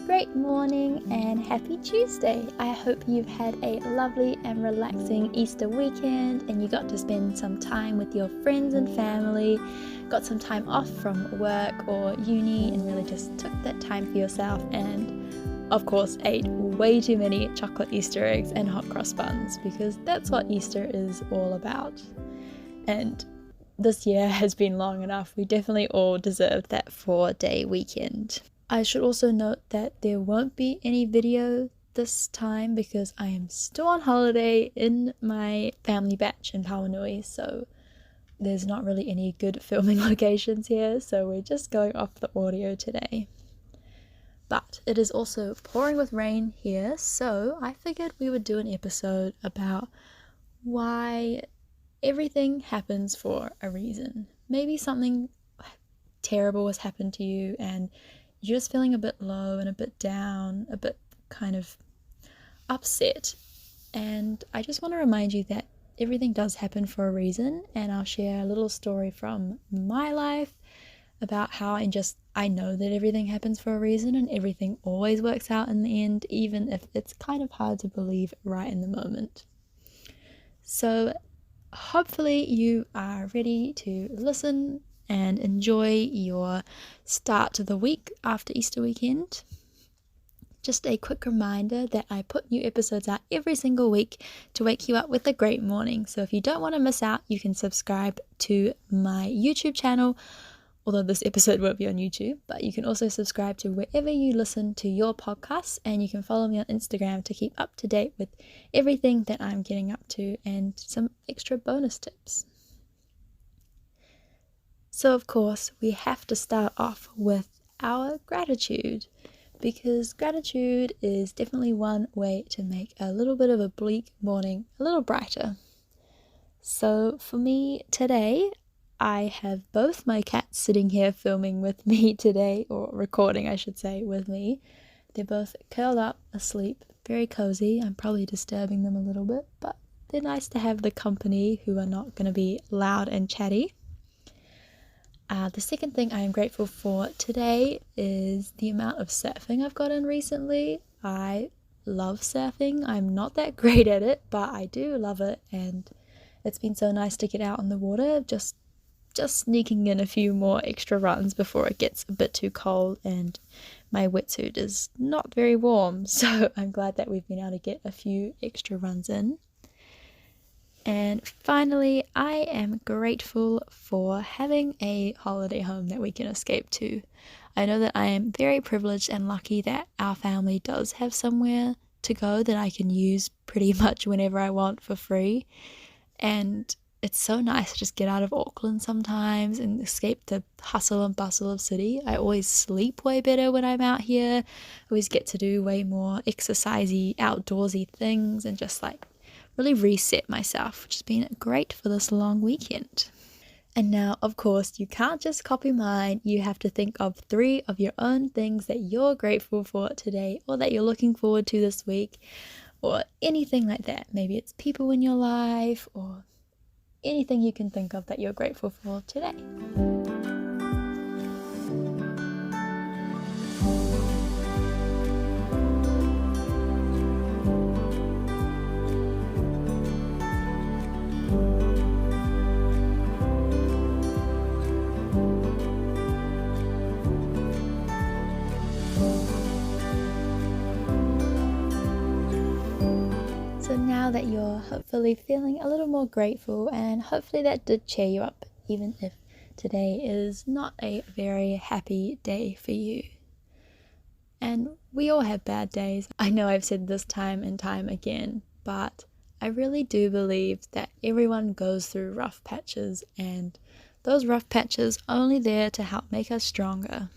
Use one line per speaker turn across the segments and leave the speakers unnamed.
Great morning and happy Tuesday. I hope you've had a lovely and relaxing Easter weekend and you got to spend some time with your friends and family, got some time off from work or uni and really just took that time for yourself and of course ate way too many chocolate Easter eggs and hot cross buns because that's what Easter is all about. And this year has been long enough. We definitely all deserved that 4-day weekend. I should also note that there won't be any video this time because I am still on holiday in my family batch in Pauanui, so there's not really any good filming locations here, so we're just going off the audio today. But it is also pouring with rain here, so I figured we would do an episode about why everything happens for a reason. Maybe something terrible has happened to you and you're just feeling a bit low and a bit down, a bit kind of upset. And I just want to remind you that everything does happen for a reason, and I'll share a little story from my life about how I know that everything happens for a reason and everything always works out in the end, even if it's kind of hard to believe right in the moment. So hopefully you are ready to listen and enjoy your start to the week after Easter weekend. Just a quick reminder that I put new episodes out every single week to wake you up with a great morning. So if you don't want to miss out, you can subscribe to my YouTube channel, although this episode won't be on YouTube, but you can also subscribe to wherever you listen to your podcasts, and you can follow me on Instagram to keep up to date with everything that I'm getting up to and some extra bonus tips. So of course, we have to start off with our gratitude, because gratitude is definitely one way to make a little bit of a bleak morning a little brighter. So for me today, I have both my cats sitting here filming with me today, or recording I should say, with me. They're both curled up, asleep, very cozy. I'm probably disturbing them a little bit, but they're nice to have the company who are not going to be loud and chatty. The second thing I am grateful for today is the amount of surfing I've got in recently. I love surfing. I'm not that great at it, but I do love it, and it's been so nice to get out on the water, just sneaking in a few more extra runs before it gets a bit too cold and my wetsuit is not very warm, so I'm glad that we've been able to get a few extra runs in. And finally, I am grateful for having a holiday home that we can escape to. I know that I am very privileged and lucky that our family does have somewhere to go that I can use pretty much whenever I want for free, and it's so nice to just get out of Auckland sometimes and escape the hustle and bustle of city. I always sleep way better when I'm out here. I always get to do way more exercisey, outdoorsy things and just really reset myself, which has been great for this long weekend. And now, of course, you can't just copy mine. You have to think of 3 of your own things that you're grateful for today or that you're looking forward to this week or anything like that. Maybe it's people in your life or anything you can think of that you're grateful for today. So now that you're hopefully feeling a little more grateful, and hopefully that did cheer you up, even if today is not a very happy day for you. And we all have bad days. I know I've said this time and time again, but I really do believe that everyone goes through rough patches, and those rough patches are only there to help make us stronger.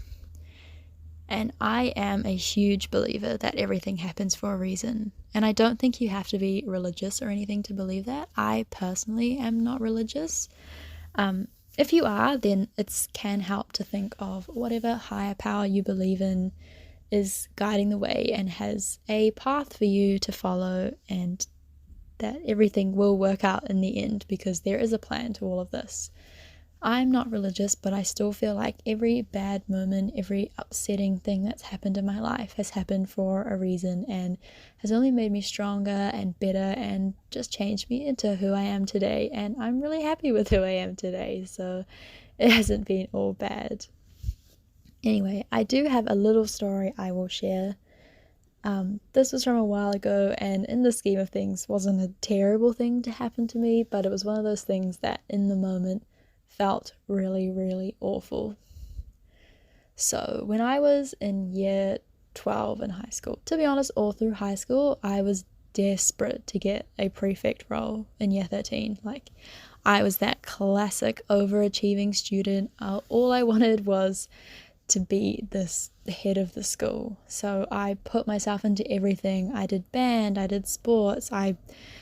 And I am a huge believer that everything happens for a reason. And I don't think you have to be religious or anything to believe that. I personally am not religious. If you are, then it can help to think of whatever higher power you believe in is guiding the way and has a path for you to follow, and that everything will work out in the end because there is a plan to all of this. I'm not religious, but I still feel like every bad moment, every upsetting thing that's happened in my life has happened for a reason and has only made me stronger and better and just changed me into who I am today. And I'm really happy with who I am today, so it hasn't been all bad. Anyway, I do have a little story I will share. This was from a while ago, and in the scheme of things wasn't a terrible thing to happen to me, but it was one of those things that in the moment felt really, really awful. So when I was in year 12 in high school, to be honest, all through high school, I was desperate to get a prefect role in year 13. Like, I was that classic overachieving student. All I wanted was to be the head of the school. So I put myself into everything. I did band, I did sports, I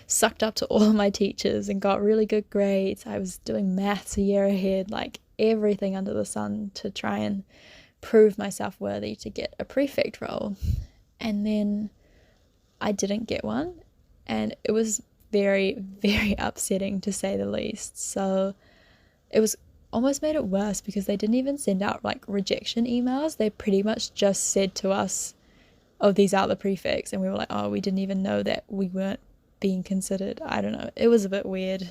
sucked up to all of my teachers and got really good grades. I was doing maths a year ahead, like everything under the sun to try and prove myself worthy to get a prefect role. And then I didn't get one, and it was very, very upsetting to say the least. So it was almost made it worse because they didn't even send out like rejection emails. They pretty much just said to us, oh, these are the prefects, and we were like, oh, we didn't even know that we weren't being considered. I don't know, it was a bit weird,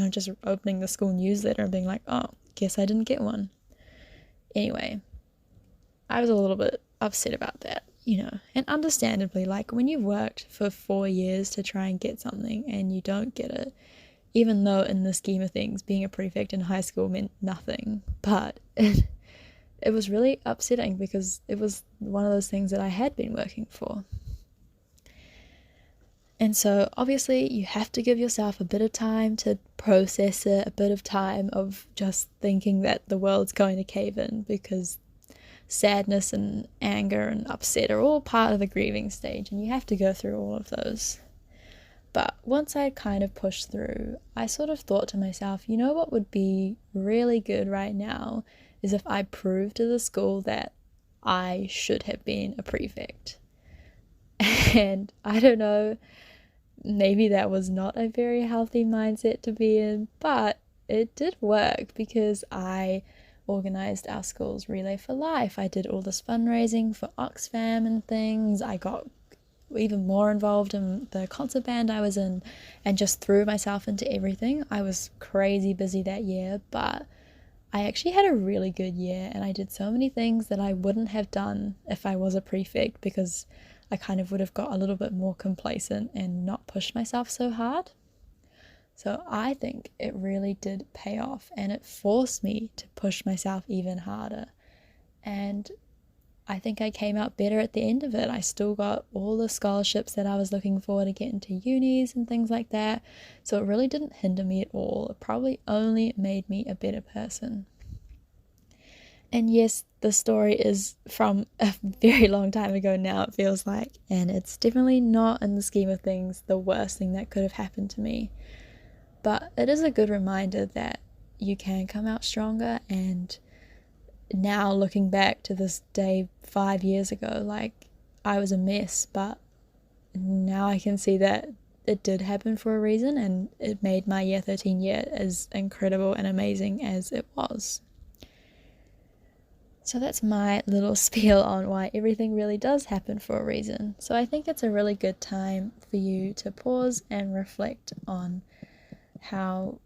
just opening the school newsletter and being like, oh, guess I didn't get one. Anyway, I was a little bit upset about that, and understandably, like when you've worked for 4 years to try and get something and you don't get it, even though in the scheme of things, being a prefect in high school meant nothing, but it was really upsetting because it was one of those things that I had been working for. And so obviously you have to give yourself a bit of time to process it, a bit of time of just thinking that the world's going to cave in, because sadness and anger and upset are all part of the grieving stage, and you have to go through all of those. But once I kind of pushed through, I sort of thought to myself, what would be really good right now is if I proved to the school that I should have been a prefect. And I don't know, maybe that was not a very healthy mindset to be in, but it did work because I organised our school's Relay for Life. I did all this fundraising for Oxfam and things. I got even more involved in the concert band I was in and just threw myself into everything. I was crazy busy that year, but I actually had a really good year, and I did so many things that I wouldn't have done if I was a prefect, because I kind of would have got a little bit more complacent and not pushed myself so hard. So I think it really did pay off, and it forced me to push myself even harder. And I think I came out better at the end of it. I still got all the scholarships that I was looking for to get into unis and things like that. So it really didn't hinder me at all. It probably only made me a better person. And yes, the story is from a very long time ago now, it feels like. And it's definitely not, in the scheme of things, the worst thing that could have happened to me. But it is a good reminder that you can come out stronger. And now looking back to this day 5 years ago, like, I was a mess, but now I can see that it did happen for a reason, and it made my year 13 year as incredible and amazing as it was. So that's my little spiel on why everything really does happen for a reason. So I think it's a really good time for you to pause and reflect on how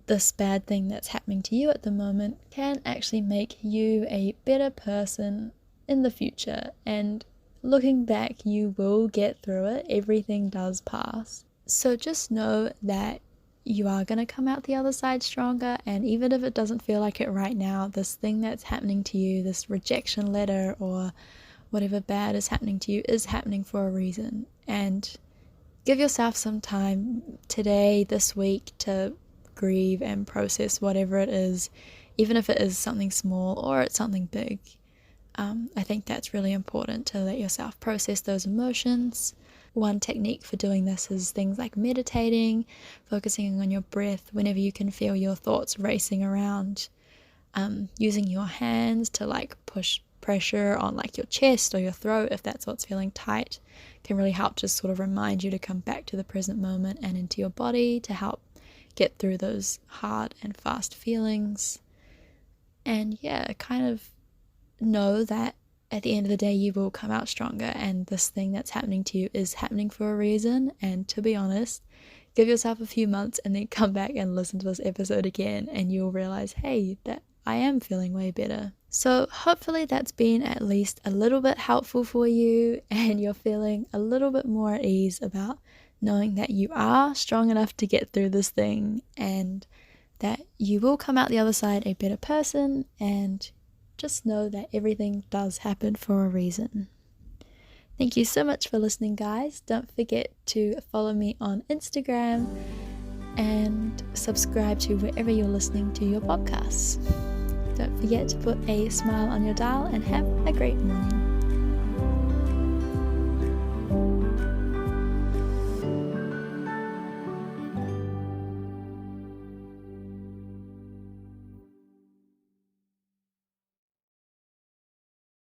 this bad thing that's happening to you at the moment can actually make you a better person in the future. And looking back, you will get through it. Everything does pass. So just know that you are going to come out the other side stronger, and even if it doesn't feel like it right now, this thing that's happening to you, this rejection letter or whatever bad is happening to you, is happening for a reason. And give yourself some time today, this week, to grieve and process whatever it is, even if it is something small or it's something big. I think that's really important, to let yourself process those emotions. One technique for doing this is things like meditating, focusing on your breath whenever you can feel your thoughts racing around, using your hands to like push pressure on like your chest or your throat if that's what's feeling tight, can really help just sort of remind you to come back to the present moment and into your body to help get through those hard and fast feelings. And yeah, kind of know that at the end of the day, you will come out stronger, and this thing that's happening to you is happening for a reason. And to be honest, give yourself a few months and then come back and listen to this episode again, and you'll realize, hey, that I am feeling way better. So hopefully that's been at least a little bit helpful for you, and you're feeling a little bit more at ease about knowing that you are strong enough to get through this thing, and that you will come out the other side a better person, and just know that everything does happen for a reason. Thank you so much for listening, guys. Don't forget to follow me on Instagram and subscribe to wherever you're listening to your podcasts. Don't forget to put a smile on your dial and have a great morning.